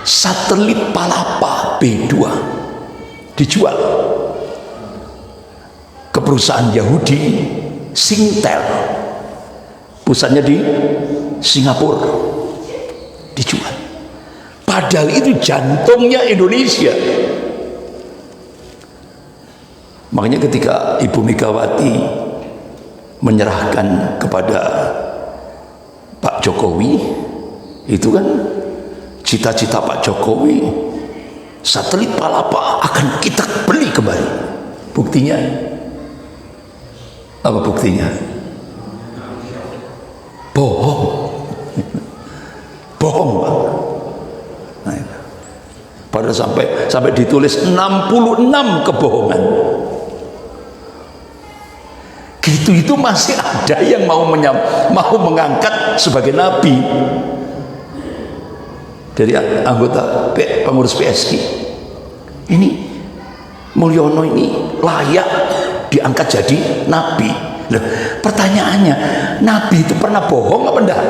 satelit Palapa B2 dijual ke perusahaan Yahudi Singtel, pusatnya di Singapura, dijual. Padahal itu jantungnya Indonesia. Makanya ketika Ibu Megawati menyerahkan kepada Pak Jokowi, itu kan cita-cita Pak Jokowi, satelit Palapa akan kita beli kembali. Buktinya apa? Buktinya bohong. Bohong, Pak. Nah, padahal sampai ditulis 66 kebohongan. Gitu itu masih ada yang mau mengangkat sebagai nabi dari anggota pengurus PSI. Ini Mulyono ini layak diangkat jadi nabi. Loh, pertanyaannya, nabi itu pernah bohong apa enggak?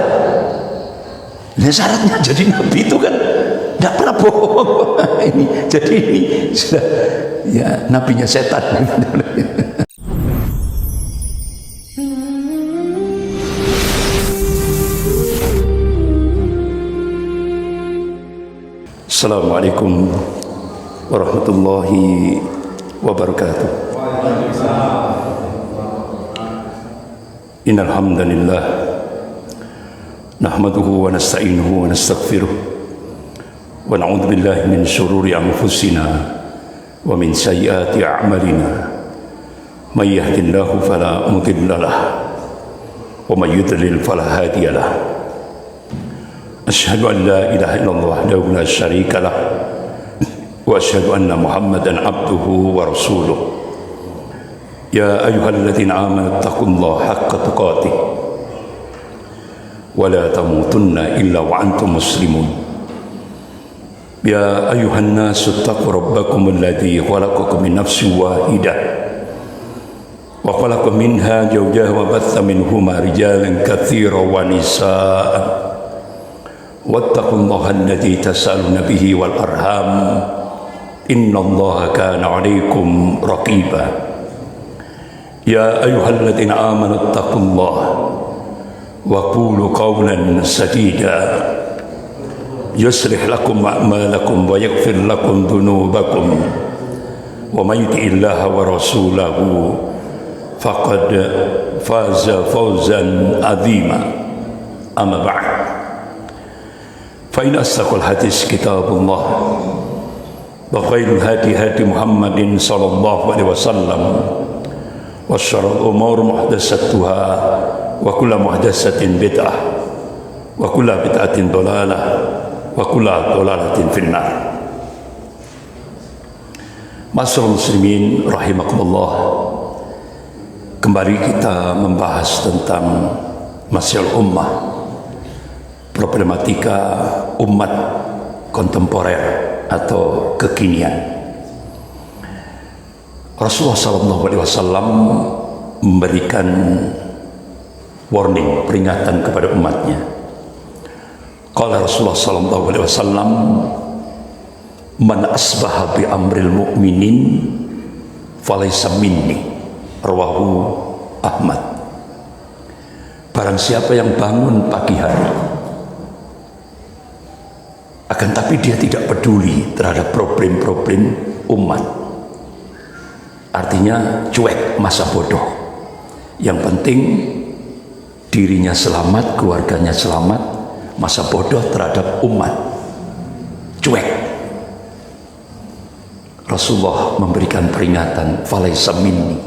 Nah, syaratnya jadi nabi itu kan enggak pernah bohong. Ini jadi ini sudah ya nabinya setan. Assalamualaikum warahmatullahi wabarakatuh. Innal hamdalillah nahmaduhu wa nasta'inuhu wa nastaghfiruh wa na'udzu billahi min shururi anfusina wa min sayyiati a'malina. May yahdihillahu fala mudilla lahu wa may yudlil fala hadiya lahu. Asyhadu an la ilaha illallah wahdahu la syarika lah wa asyhadu anna Muhammadan abduhu wa rasuluh. Ya ayyuhalladzina amanu taqullaha haqqa tuqatih wa la tamutunna illa wa antum muslimun. Ya ayyuhan nasu taqu rabbakum alladzi khalaqakum min nafsin wahidah wa khalaqa minha zawjaha wa batha minhuma rijalan katsiran wa nisaa. Wattaqullaha alladzi tas'aluna bihi wal arham innallaha kana 'alaikum raqiba. Ya ayyuhalladzina amanu taqullaha wa qulu qawlan sadida yuslih lakum a'malakum wa yaghfir lakum dhunubakum wa may yuti'illaha wa rasulahu faqad faza fawzan 'azima. Amma ba'd. فإن أصدق الحديث كتاب الله وخير الهدي هدي محمد صلى الله عليه وسلم وشر الأمور محدثاتها وكل محدثة بدعة وكل بدعة ضلالة وكل ضلالة في النار. Ma'asyiral muslimin rahimakumullah, kembali kita membahas tentang masalah ummah, problematika umat kontemporer atau kekinian. Rasulullah SAW memberikan warning, peringatan kepada umatnya. Qala Rasulullah SAW, man asbaha bi amril mu'minin falaysa minni, rawahu Ahmad. Barang siapa yang bangun pagi hari akan tapi dia tidak peduli terhadap problem-problem umat, artinya cuek, masa bodoh, yang penting dirinya selamat, keluarganya selamat, masa bodoh terhadap umat, cuek. Rasulullah memberikan peringatan, falaysa minni,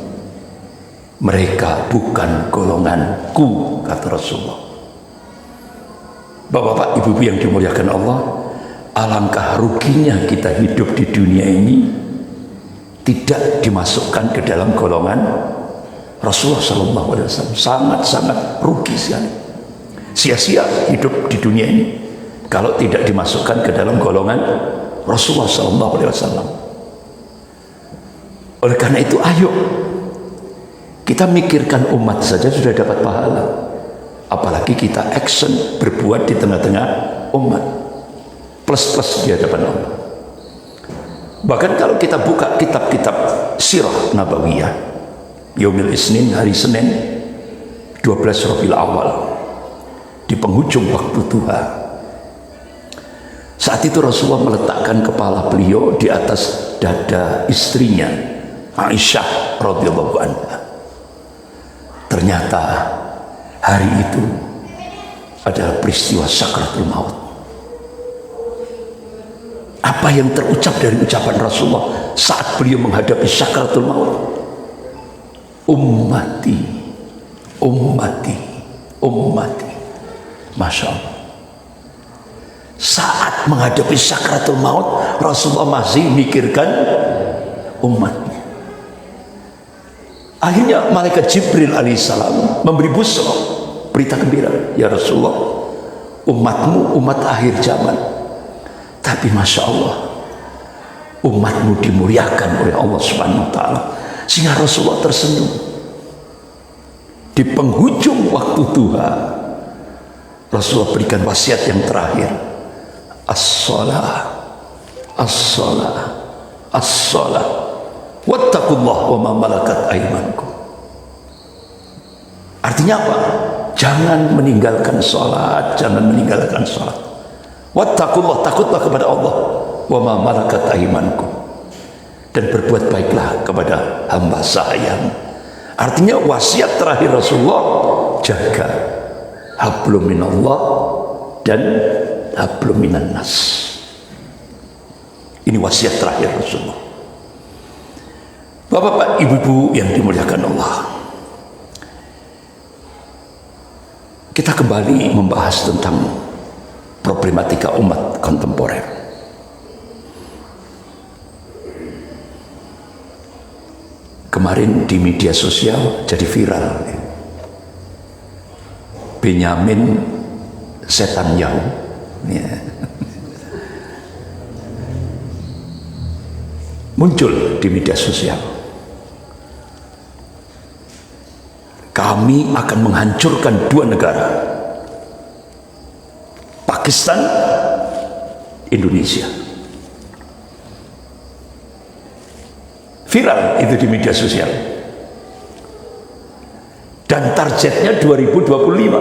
mereka bukan golonganku, kata Rasulullah. Bapak-bapak, ibu-ibu yang dimuliakan Allah, alangkah ruginya kita hidup di dunia ini tidak dimasukkan ke dalam golongan Rasulullah SAW. Sangat-sangat rugi sekali. Sia-sia hidup di dunia ini kalau tidak dimasukkan ke dalam golongan Rasulullah SAW. Oleh karena itu, ayo kita mikirkan umat saja sudah dapat pahala, apalagi kita action berbuat di tengah-tengah umat. plus di hadapan Allah. Bahkan kalau kita buka kitab-kitab sirah nabawiyah, Yaumil Isnin, hari Senin 12 Rabiul Awal, di penghujung waktu duha, saat itu Rasulullah meletakkan kepala beliau di atas dada istrinya Aisyah radhiyallahu anha. Ternyata hari itu adalah peristiwa sakratul maut. Apa yang terucap dari ucapan Rasulullah saat beliau menghadapi sakratul maut? Ummati, ummati, ummati. Masya Allah. Saat menghadapi sakratul maut, Rasulullah masih mikirkan umatnya. Akhirnya malaikat Jibril alaihissalam memberi busra, berita gembira, ya Rasulullah, umatmu umat akhir zaman, tapi Masya Allah, umatmu dimuliakan oleh Allah Subhanahu wa Ta'ala, sehingga Rasulullah tersenyum. Di penghujung waktu duha, Rasulullah berikan wasiat yang terakhir, as-salah, as-salah, as-salah, wattaqullah wa ma malakat aymanukum. Artinya apa? Jangan meninggalkan salat, jangan meninggalkan salat. Wattaqullah, takutlah kepada Allah, wa ma malakat aymanukum, dan berbuat baiklah kepada hamba sahayang. Artinya wasiat terakhir Rasulullah, jaga hablum minallah dan hablum minan nas. Ini wasiat terakhir Rasulullah. Bapak-bapak, ibu-ibu yang dimuliakan Allah, kita kembali membahas tentang problematika umat kontemporer. Kemarin di media sosial jadi viral, Benyamin Netanyahu, ya, muncul di media sosial. Kami akan menghancurkan dua negara, Pakistan, Indonesia. Viral itu di media sosial. Dan targetnya 2025.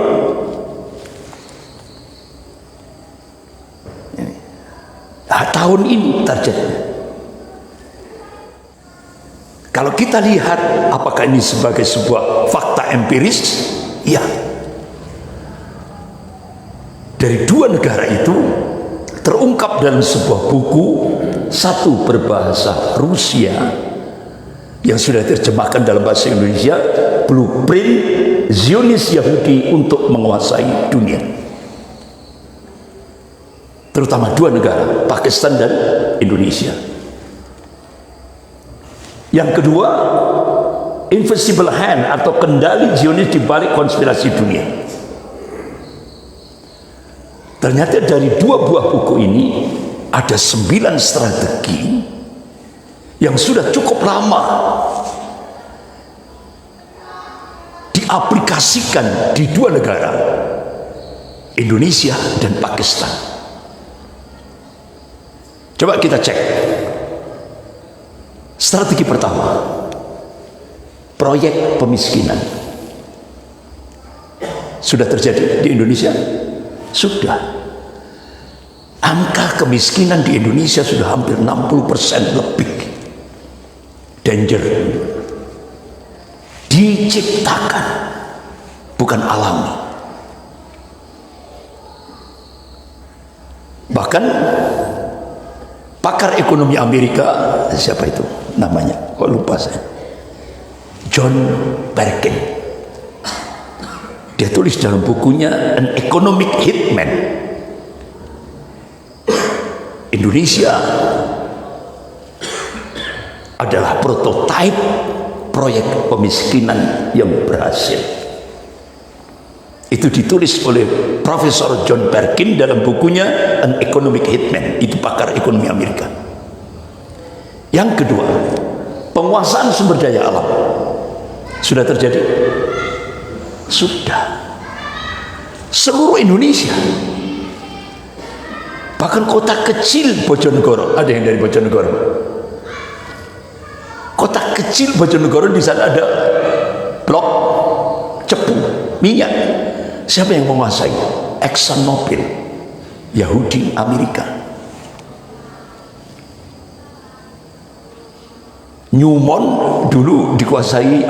Nah, tahun ini targetnya. Kalau kita lihat apakah ini sebagai sebuah fakta empiris, ya. Dari dua negara itu terungkap dalam sebuah buku, satu berbahasa Rusia yang sudah diterjemahkan dalam bahasa Indonesia, Blueprint Zionis Yahudi untuk menguasai dunia. Terutama dua negara, Pakistan dan Indonesia. Yang kedua, Invisible Hand atau kendali Zionis di balik konspirasi dunia. Ternyata dari dua buah buku ini ada 9 strategi yang sudah cukup lama diaplikasikan di dua negara, Indonesia dan Pakistan. Coba kita cek. Strategi pertama, proyek pemiskinan. Sudah terjadi di Indonesia? Sudah. Angka kemiskinan di Indonesia sudah hampir 60% lebih. Danger. Diciptakan, bukan alami. Bahkan pakar ekonomi Amerika, siapa itu namanya, kok lupa saya, John Perkin, dia tulis dalam bukunya An Economic Hitman, Indonesia adalah prototipe proyek pemiskinan yang berhasil. Itu ditulis oleh Profesor John Perkin dalam bukunya An Economic Hitman, itu pakar ekonomi Amerika. Yang kedua, penguasaan sumber daya alam. Sudah terjadi? Sudah. Seluruh Indonesia Bahkan kota kecil Bojonegoro, ada yang dari Bojonegoro? Kota kecil Bojonegoro, di sana ada blok cepu minyak. Siapa yang menguasai? Exxon Mobil, Yahudi Amerika. Newmont dulu dikuasai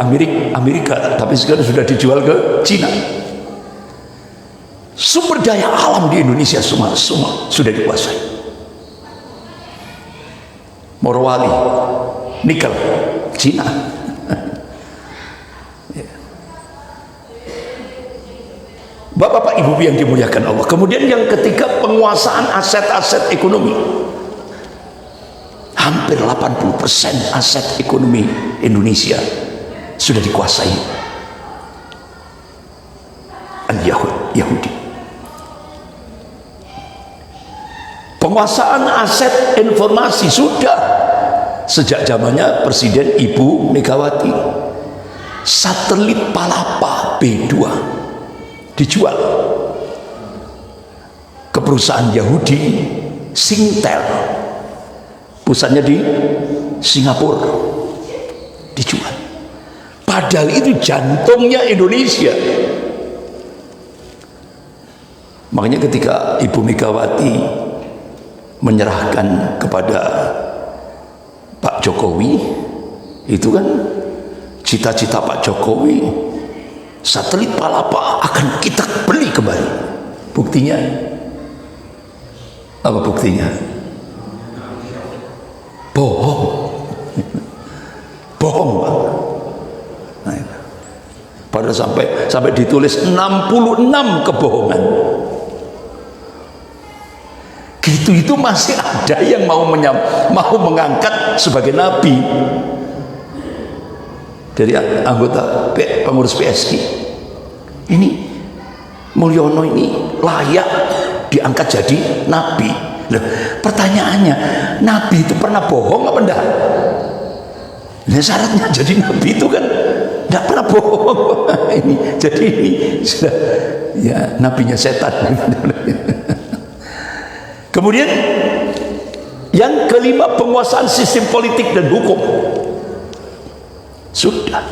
Amerika, tapi sekarang sudah dijual ke Cina. Sumber daya alam di Indonesia semua sudah dikuasai. Morowali, nikel, Cina. Bapak-bapak, ibu yang dimuliakan Allah. Kemudian yang ketiga, penguasaan aset-aset ekonomi. Hampir 80% aset ekonomi Indonesia sudah dikuasai Yahudi. Penguasaan aset informasi sudah sejak zamannya Presiden Ibu Megawati. Satelit Palapa B2 dijual ke perusahaan Yahudi Singtel, pusatnya di Singapura, dijual. Padahal itu jantungnya Indonesia. Makanya ketika Ibu Megawati menyerahkan kepada Pak Jokowi, itu kan cita-cita Pak Jokowi, satelit Palapa akan kita beli kembali. Buktinya apa? Buktinya bohong. Bohong, Pak. Nah, padahal sampai ditulis 66 kebohongan. Gitu itu masih ada yang mau mengangkat sebagai nabi dari anggota pengurus PSK. Ini Mulyono ini layak diangkat jadi nabi. Loh, pertanyaannya, nabi itu pernah bohong apa enggak? Nah, syaratnya jadi nabi itu kan enggak pernah bohong. Ini sudah ya nabinya setan. Kemudian yang kelima, penguasaan sistem politik dan hukum. Sudah.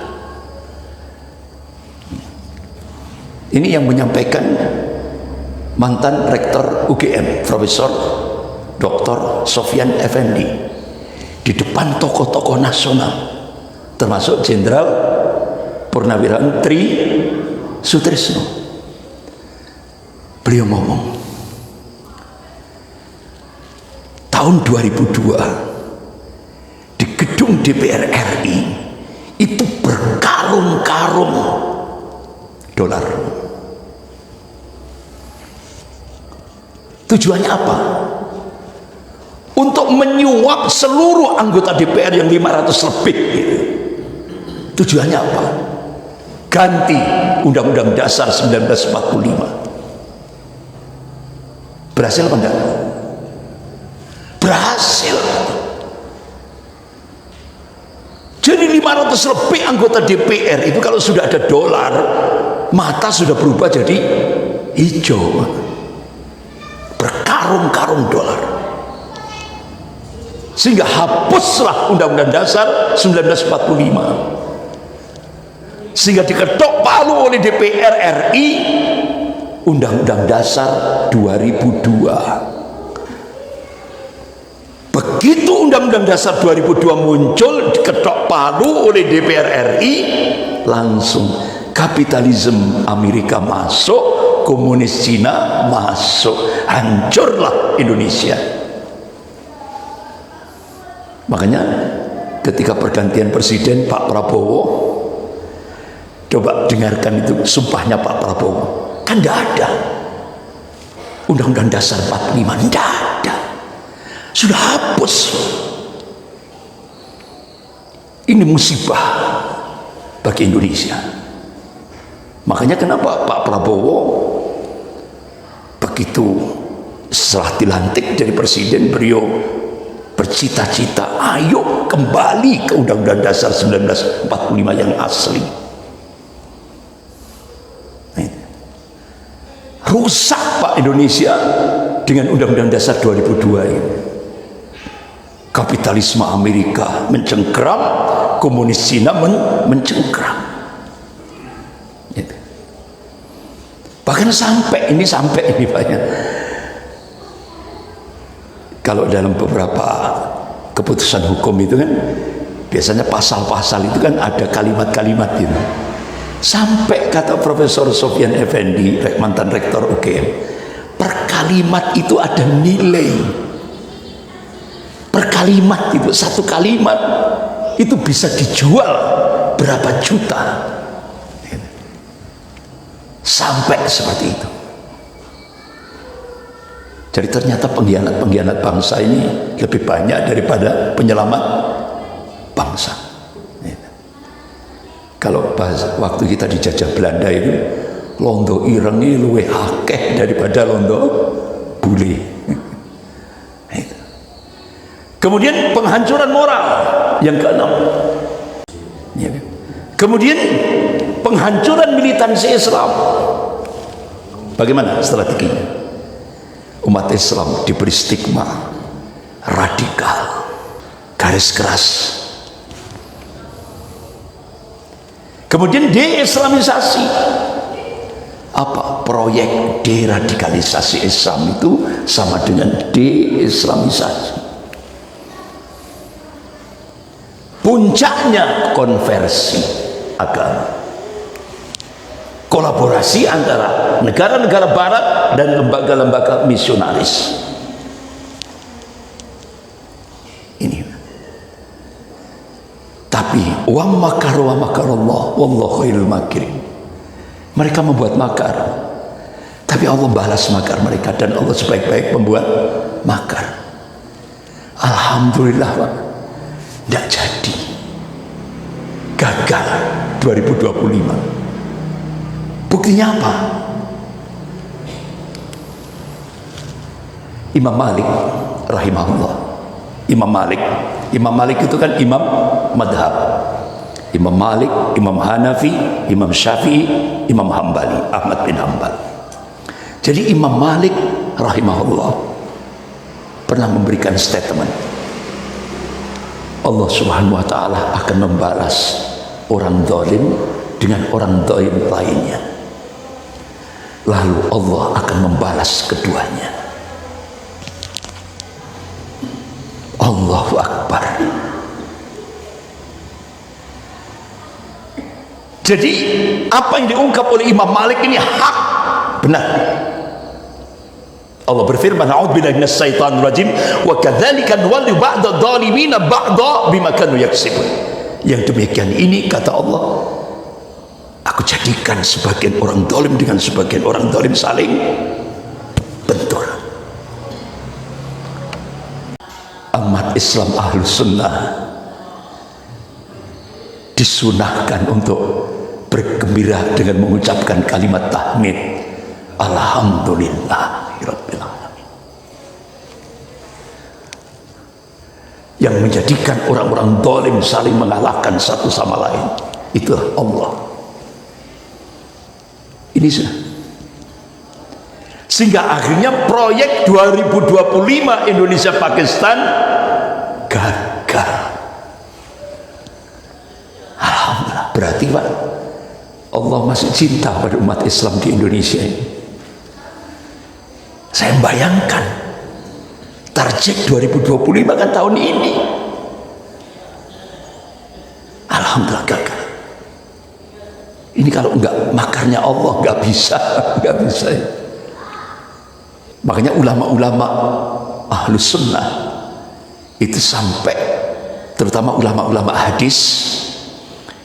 Ini yang menyampaikan mantan rektor UGM, Profesor Dr. Sofyan Effendi, di depan tokoh-tokoh nasional, termasuk Jenderal Purnawirawan Tri Sutrisno. Beliau ngomong, tahun 2002 di gedung DPR RI itu berkarung-karung dolar. Tujuannya apa? Untuk menyuap seluruh anggota DPR yang 500 lebih. Tujuannya apa? Ganti Undang-Undang Dasar 1945. Berhasil apa enggak? Berhasil. Jadi 500 lebih anggota DPR itu kalau sudah ada dolar, mata sudah berubah jadi hijau. Berkarung-karung dolar. Sehingga hapuslah Undang-Undang Dasar 1945. Sehingga diketok palu oleh DPR RI Undang-Undang Dasar 2002. Begitu Undang-Undang Dasar 2002 muncul, diketok palu oleh DPR RI, langsung kapitalisme Amerika masuk, komunis Cina masuk, hancurlah Indonesia. Makanya ketika pergantian presiden Pak Prabowo, coba dengarkan itu sumpahnya Pak Prabowo, kan tidak ada Undang-Undang Dasar 45, tidak ada, sudah hapus. Ini musibah bagi Indonesia. Makanya kenapa Pak Prabowo begitu setelah dilantik jadi presiden, beliau bercita-cita, ayo kembali ke Undang-Undang Dasar 1945 yang asli. Rusak Pak Indonesia dengan Undang-Undang Dasar 2002 ini. Kapitalisme Amerika mencengkram, komunis Cina mencengkram. Gitu. Bahkan sampai ini banyak. Kalau dalam beberapa keputusan hukum itu kan biasanya pasal-pasal itu kan ada kalimat-kalimat gitu. Sampai kata Profesor Sofyan Effendi, mantan rektor UGM, per kalimat itu ada nilai. Per kalimat itu, satu kalimat itu bisa dijual berapa juta. Sampai seperti itu. Jadi ternyata pengkhianat bangsa ini lebih banyak daripada penyelamat bangsa. Kalau waktu kita dijajah Belanda itu, londo ireng ini luwih akeh daripada londo bule. Kemudian penghancuran moral yang keenam. Kemudian penghancuran militansi Islam. Bagaimana strateginya? Umat Islam diberi stigma radikal, garis keras. Kemudian deislamisasi. Apa? Proyek deradikalisasi Islam itu sama dengan deislamisasi. Puncaknya konversi agama. Kolaborasi antara negara-negara barat dan lembaga-lembaga misionaris. Ini. Tapi wa makarallah wallahu khairul makirin. Mereka membuat makar, tapi Allah balas makar mereka, dan Allah sebaik-baik membuat makar. Alhamdulillah, Pak. Tidak jadi. Gagal 2025. Buktinya apa? Imam Malik rahimahullah. Imam Malik itu kan imam madhab. Imam Malik, Imam Hanafi, Imam Syafi'i, Imam Hambali, Ahmad bin Hambal. Jadi Imam Malik rahimahullah pernah memberikan statement, Allah subhanahu wa ta'ala akan membalas orang zalim dengan orang zalim lainnya. Lalu Allah akan membalas keduanya. Allahu Akbar. Jadi apa yang diungkap oleh Imam Malik ini hak, benar. Allah berfirman, a'udzubillahi minasyaitonir rajim, wa kadzalika nuwalli ba'dadh dhalimina ba'dha bima kanu yaksibun. Yang demikian ini, kata Allah, aku jadikan sebagian orang zalim dengan sebagian orang zalim saling bentur. Umat Islam Ahlus Sunnah disunahkan untuk bergembira dengan mengucapkan kalimat tahmid, alhamdulillahirabbil alamin. Yang menjadikan orang-orang zalim saling mengalahkan satu sama lain, itulah Allah. Ini sudah. Sehingga akhirnya proyek 2025 Indonesia Pakistan gagal. Alhamdulillah. Berarti Pak, Allah masih cinta pada umat Islam di Indonesia ini. Saya bayangkan target 2025 kan tahun ini. Alhamdulillah gagal. Ini kalau enggak makarnya Allah enggak bisa. Makanya ulama-ulama Ahlus Sunnah itu sampai, terutama ulama-ulama hadis,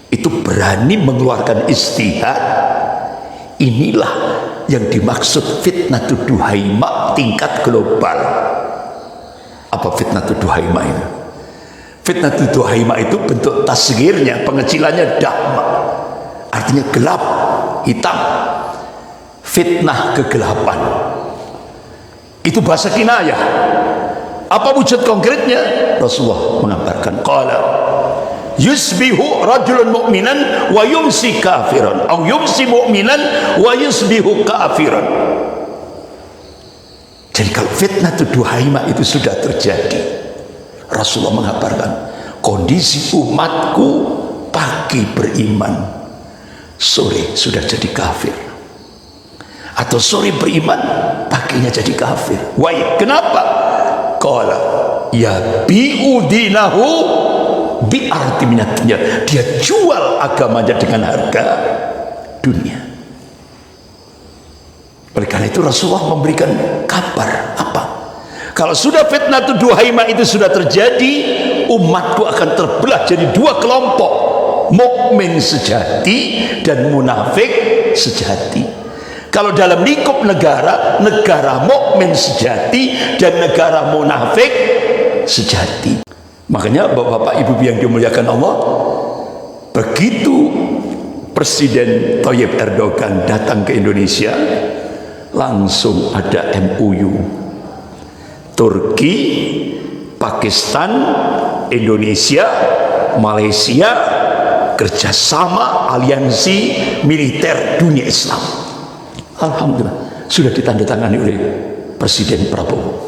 itu berani mengeluarkan ijtihad. Inilah yang dimaksud fitnatud duhaima tingkat global. Apa fitnatud duhaima itu? Fitnatud duhaima itu bentuk tasghirnya, pengecilannya dahma, artinya gelap, hitam. Fitnah kegelapan, itu bahasa kinayah. Apa wujud konkretnya? Rasulullah mengabarkan, qala yusbihu rajulun mu'minan wa yumsi kafiran, atau yumsi mu'minan wa yusbihu kafiran. Jadi kalau fitnah Duhaimah itu sudah terjadi, Rasulullah mengabarkan kondisi umatku pagi beriman, sore sudah jadi kafir, atau sore beriman paginya jadi kafir. Why? Kenapa? Qala ya bi'udinahu bi'arti minatnya, dia jual agamanya dengan harga dunia. Oleh karena itu Rasulullah memberikan kabar apa? Kalau sudah fitnah Duhaimah itu sudah terjadi, umatku akan terbelah jadi dua kelompok, mukmin sejati dan munafik sejati. Kalau dalam lingkup negara, negara mukmin sejati dan negara munafik sejati. Makanya bapak-bapak ibu yang dimuliakan Allah, begitu Presiden Thayyip Erdogan datang ke Indonesia, langsung ada MOU Turki, Pakistan, Indonesia, Malaysia, kerjasama aliansi militer dunia Islam. Alhamdulillah sudah ditandatangani oleh Presiden Prabowo.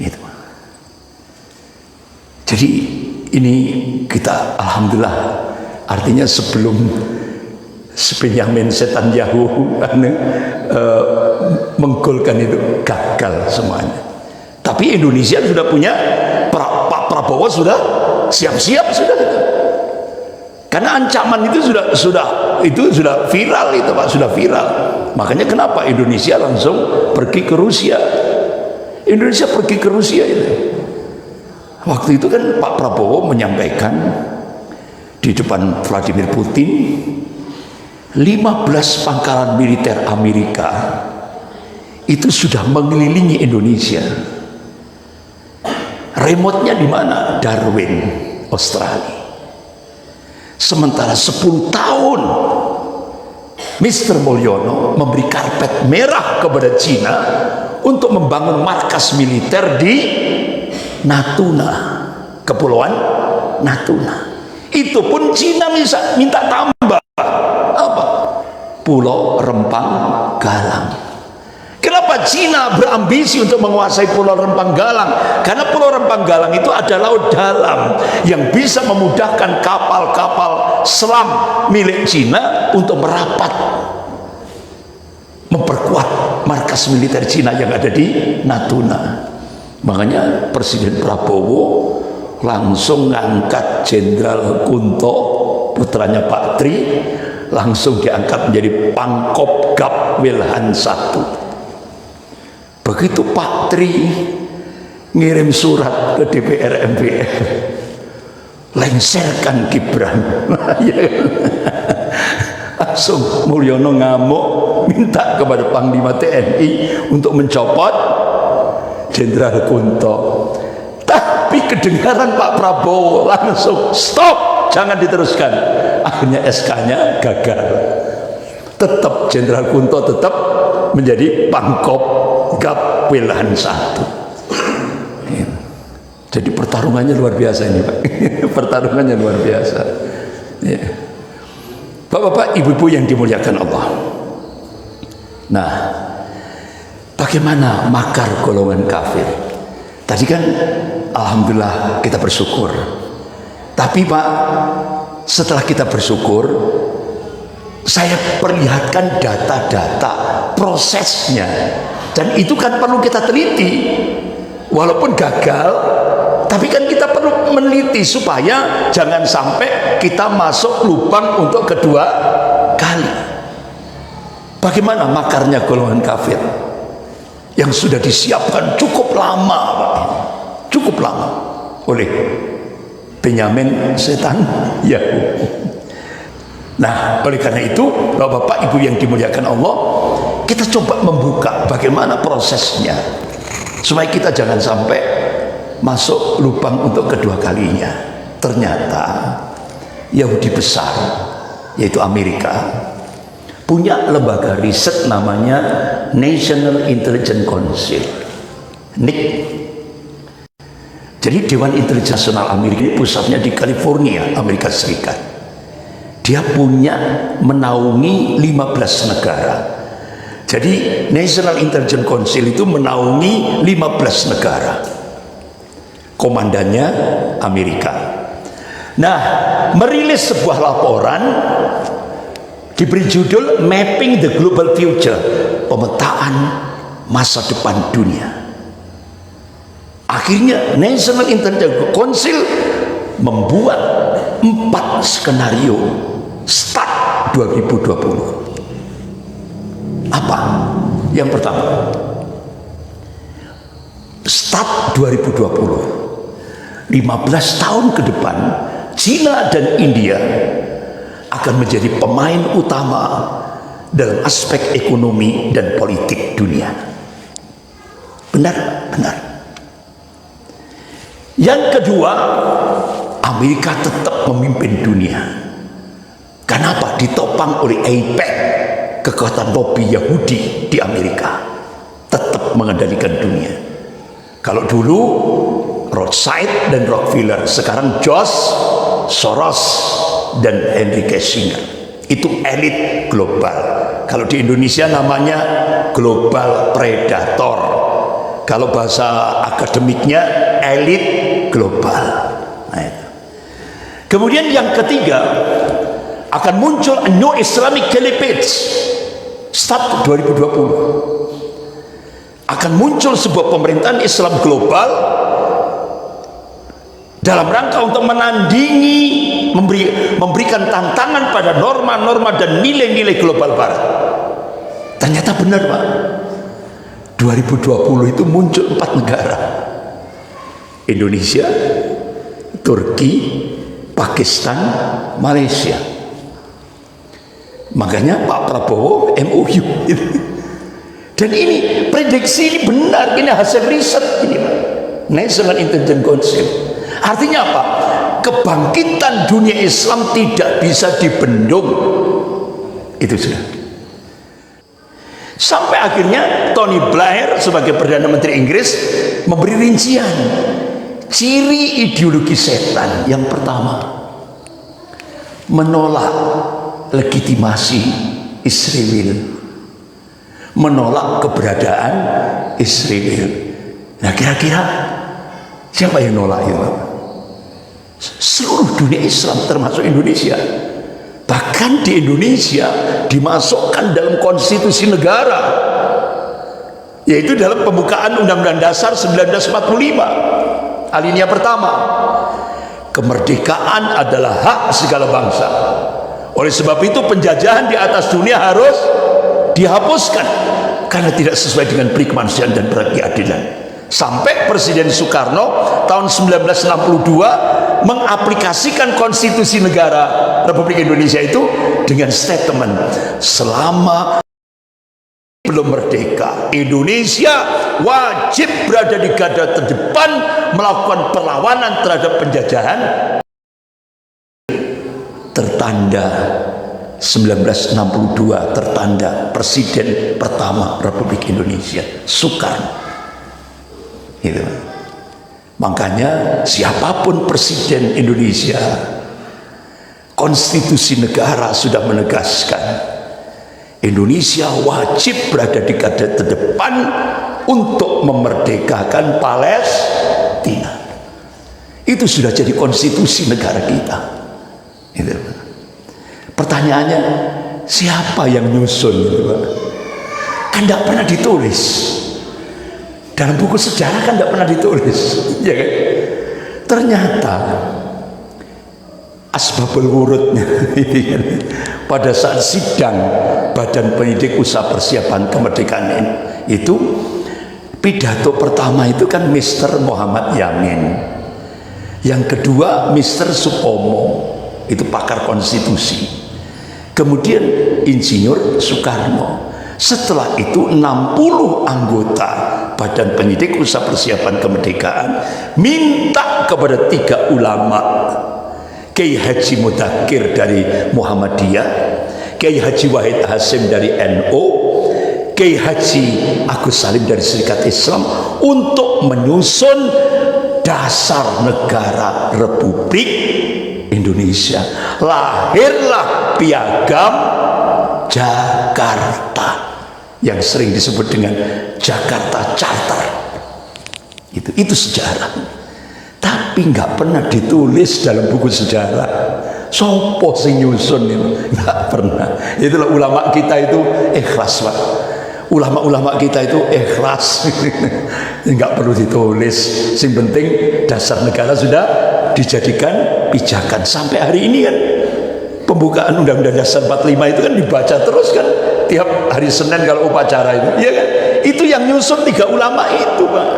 Itu. Jadi ini kita alhamdulillah, artinya sebelum Benyamin Netanyahu menggolkan itu gagal semuanya. Tapi Indonesia sudah punya, Pak Prabowo sudah siap-siap sudah. Karena ancaman itu sudah viral itu Pak, sudah viral. Makanya kenapa Indonesia langsung pergi ke Rusia? Indonesia pergi ke Rusia itu. Waktu itu kan Pak Prabowo menyampaikan di depan Vladimir Putin, 15 pangkalan militer Amerika itu sudah mengelilingi Indonesia. Remote-nya di mana? Darwin, Australia. Sementara 10 tahun Mr. Mulyono memberi karpet merah kepada Cina untuk membangun markas militer di Natuna, Kepulauan Natuna. Itu pun Cina minta tambah apa? Pulau Rempang Galang. Kenapa Cina berambisi untuk menguasai Pulau Rempang Galang? Karena Pulau Rempang Galang itu ada laut dalam yang bisa memudahkan kapal-kapal selam milik Cina untuk merapat, memperkuat markas militer Cina yang ada di Natuna. Makanya Presiden Prabowo langsung ngangkat Jenderal Kunto, putranya Pak Tri, langsung diangkat menjadi Pangkopgab Wilhan I. Begitu Pak Tri ngirim surat ke DPR MPR, lengserkan Gibran. Langsung Mulyono ngamuk, minta kepada Panglima TNI untuk mencopot Jenderal Kunto. Tapi kedengaran Pak Prabowo langsung stop, jangan diteruskan. Akhirnya SK-nya gagal. Tetap Jenderal Kunto tetap menjadi Pangkopgab Wilhan I. Jadi pertarungannya luar biasa ini Pak. Pertarungannya luar biasa. Ya. Bapak-bapak, ibu-ibu yang dimuliakan Allah. Nah, bagaimana makar golongan kafir? Tadi kan alhamdulillah kita bersyukur. Tapi Pak, setelah kita bersyukur, saya perlihatkan data-data prosesnya, dan itu kan perlu kita teliti. Walaupun gagal, tapi kan kita perlu meneliti supaya jangan sampai kita masuk lubang untuk kedua kali. Bagaimana makarnya golongan kafir yang sudah disiapkan cukup lama Pak, cukup lama oleh Benyamin Netanyahu. Nah, oleh karena itu Bapak-bapak Ibu yang dimuliakan Allah, kita coba membuka bagaimana prosesnya supaya kita jangan sampai masuk lubang untuk kedua kalinya. Ternyata Yahudi besar, yaitu Amerika, punya lembaga riset namanya National Intelligence Council, NIC. Jadi Dewan Intelijen Nasional Amerika pusatnya di California, Amerika Serikat. Dia punya menaungi 15 negara. Jadi National Intelligence Council itu menaungi 15 negara. Komandannya Amerika. Nah, merilis sebuah laporan diberi judul Mapping the Global Future, pemetaan masa depan dunia. Akhirnya National Intelligence Council membuat 4 skenario start 2020. Apa? Yang pertama, start 2020, 15 tahun ke depan Cina dan India akan menjadi pemain utama dalam aspek ekonomi dan politik dunia. Benar, benar. Yang kedua, Amerika tetap memimpin dunia. Kenapa? Ditopang oleh APEC, kekuatan lobby Yahudi di Amerika, tetap mengendalikan dunia. Kalau dulu Rothschild dan Rockefeller, sekarang George Soros dan Henry Kissinger, itu elit global. Kalau di Indonesia namanya global predator, kalau bahasa akademiknya elit global. Nah, itu. Kemudian yang ketiga, akan muncul a new Islamic Caliphate start 2020. Akan muncul sebuah pemerintahan Islam global dalam rangka untuk menandingi, memberikan tantangan pada norma-norma dan nilai-nilai global barat. Ternyata benar, Pak. 2020 itu muncul 4 negara. Indonesia, Turki, Pakistan, Malaysia. Makanya Pak Prabowo MOU. Dan ini prediksi ini benar, ini hasil riset ini, Pak. National Intelligence Council. Artinya apa? Kebangkitan dunia Islam tidak bisa dibendung. Itu sudah. Sampai akhirnya Tony Blair sebagai Perdana Menteri Inggris memberi rincian ciri ideologi setan. Yang pertama, menolak legitimasi Israel, menolak keberadaan Israel. Nah, kira-kira siapa yang nolak itu? Seluruh dunia Islam termasuk Indonesia. Bahkan di Indonesia dimasukkan dalam konstitusi negara, yaitu dalam pembukaan Undang-Undang Dasar 1945 alinea pertama, kemerdekaan adalah hak segala bangsa. Oleh sebab itu penjajahan di atas dunia harus dihapuskan karena tidak sesuai dengan peri kemanusiaan dan keadilan. Sampai Presiden Soekarno tahun 1962 mengaplikasikan konstitusi negara Republik Indonesia itu dengan statement, selama belum merdeka, Indonesia wajib berada di garda terdepan melakukan perlawanan terhadap penjajahan. Tertanda 1962, tertanda Presiden pertama Republik Indonesia Soekarno. Gitu. Makanya siapapun Presiden Indonesia, konstitusi negara sudah menegaskan Indonesia wajib berada di garda terdepan untuk memerdekakan Palestina. Itu sudah jadi konstitusi negara kita. Gitu. Pertanyaannya, siapa yang nyusun gitu, Pak? Kan tidak pernah ditulis. Dalam buku sejarah kan tidak pernah ditulis, ya kan? Ternyata asbabul wurudnya pada saat sidang Badan Pendidik Usaha Persiapan Kemerdekaan itu, pidato pertama itu kan Mr. Muhammad Yamin, yang kedua Mr. Supomo, itu pakar konstitusi, kemudian Insinyur Soekarno. Setelah itu 60 anggota Badan Pendidik Usaha Persiapan Kemerdekaan minta kepada 3 ulama, Kiai Haji Mudakir dari Muhammadiyah, Kiai Haji Wahid Hasim dari NU, Kiai Haji Agus Salim dari Serikat Islam untuk menyusun dasar negara Republik Indonesia. Lahirlah Piagam Jakarta. yang sering disebut dengan Jakarta Charter. Itu sejarah. Tapi nggak pernah ditulis dalam buku sejarah. Sopo sing nyusun itu nggak pernah. Itulah ulama kita itu ikhlas, Pak. Ulama-ulama kita itu ikhlas. Nggak perlu ditulis. Yang penting dasar negara sudah dijadikan pijakan sampai hari ini kan. Pembukaan Undang-Undang Dasar 45 itu kan dibaca terus kan tiap hari Senin kalau upacara itu, iya kan? Itu yang nyusun 3 ulama itu, Pak.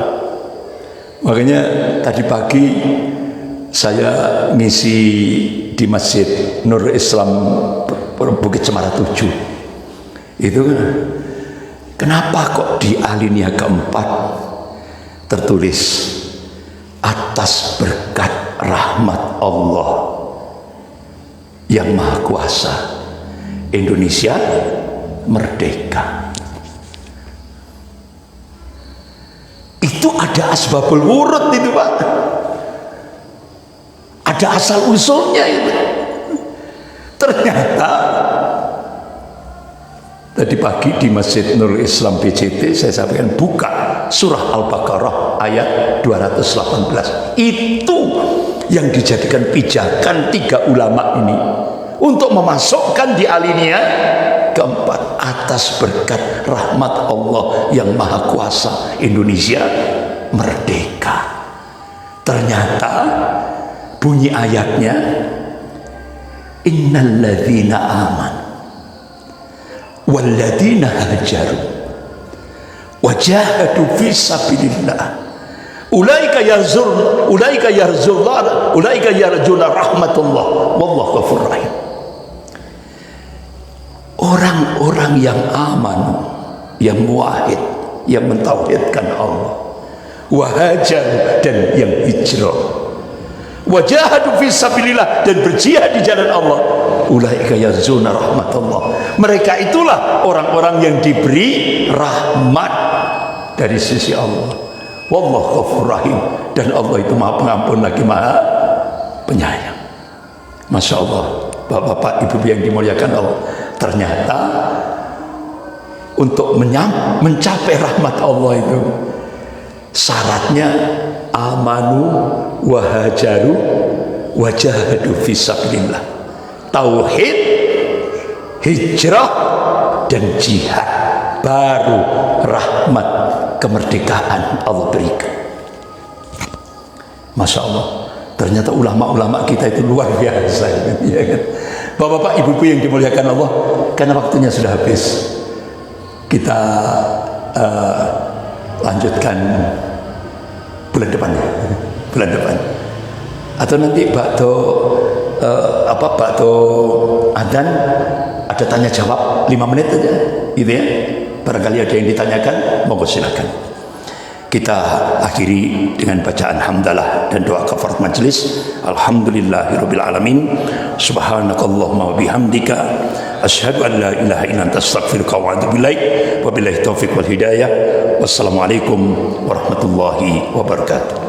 Makanya tadi pagi saya ngisi di Masjid Nur Islam Bukit Cemara 7. Itu kan, kenapa kok di alinea keempat tertulis atas berkat rahmat Allah yang Maha Kuasa Indonesia merdeka. Itu ada asbabul wurud itu, Pak. Ada asal usulnya itu. Ternyata tadi pagi di Masjid Nurul Islam BCT saya sampaikan, buka surah Al-Baqarah ayat 218. Itu yang dijadikan pijakan 3 ulama ini untuk memasukkan di alinea keempat, atas berkat rahmat Allah yang Maha Kuasa Indonesia merdeka. Ternyata bunyi ayatnya, innalladzina aman walladzina hajaru wajahadu fi sabilillah ulaika yarjuna rahmatullah wallahu ghafurur rahim. Orang-orang yang aman, yang muwahhid, yang mentauhidkan Allah, wahajar, dan yang hijrah, wajahadu fi sabilillah, dan berjihad di jalan Allah, ulaika yarjuna rahmatullah. Mereka itulah orang-orang yang diberi rahmat dari sisi Allah. Wallahu ghafurur rahim, dan Allah itu Maha Pengampun lagi Maha Penyayang. Masya Allah, Bapak-bapak, Ibu-ibu yang dimuliakan Allah. Ternyata untuk mencapai rahmat Allah itu syaratnya amanu wahajaru wajahadu fisabilillah, tauhid, hijrah, dan jihad, baru rahmat kemerdekaan Allah berikan. Masya Allah, ternyata ulama-ulama kita itu luar biasa, ya kan? Bapak-bapak, Ibu-ibu yang dimuliakan Allah, karena waktunya sudah habis, kita lanjutkan bulan depan, atau nanti bakto adzan ada tanya jawab 5 menit aja, gitu ya. Barangkali ada yang ditanyakan, monggo silakan. Kita akhiri dengan bacaan hamdalah dan doa kafarat majelis. Alhamdulillahirabbil alamin. Subhanakallahumma wa bihamdika asyhadu an la ilaha illa anta astaghfiruka wa atubu ilaik. Wabillahi taufik wal hidayah. Wassalamualaikum warahmatullahi wabarakatuh.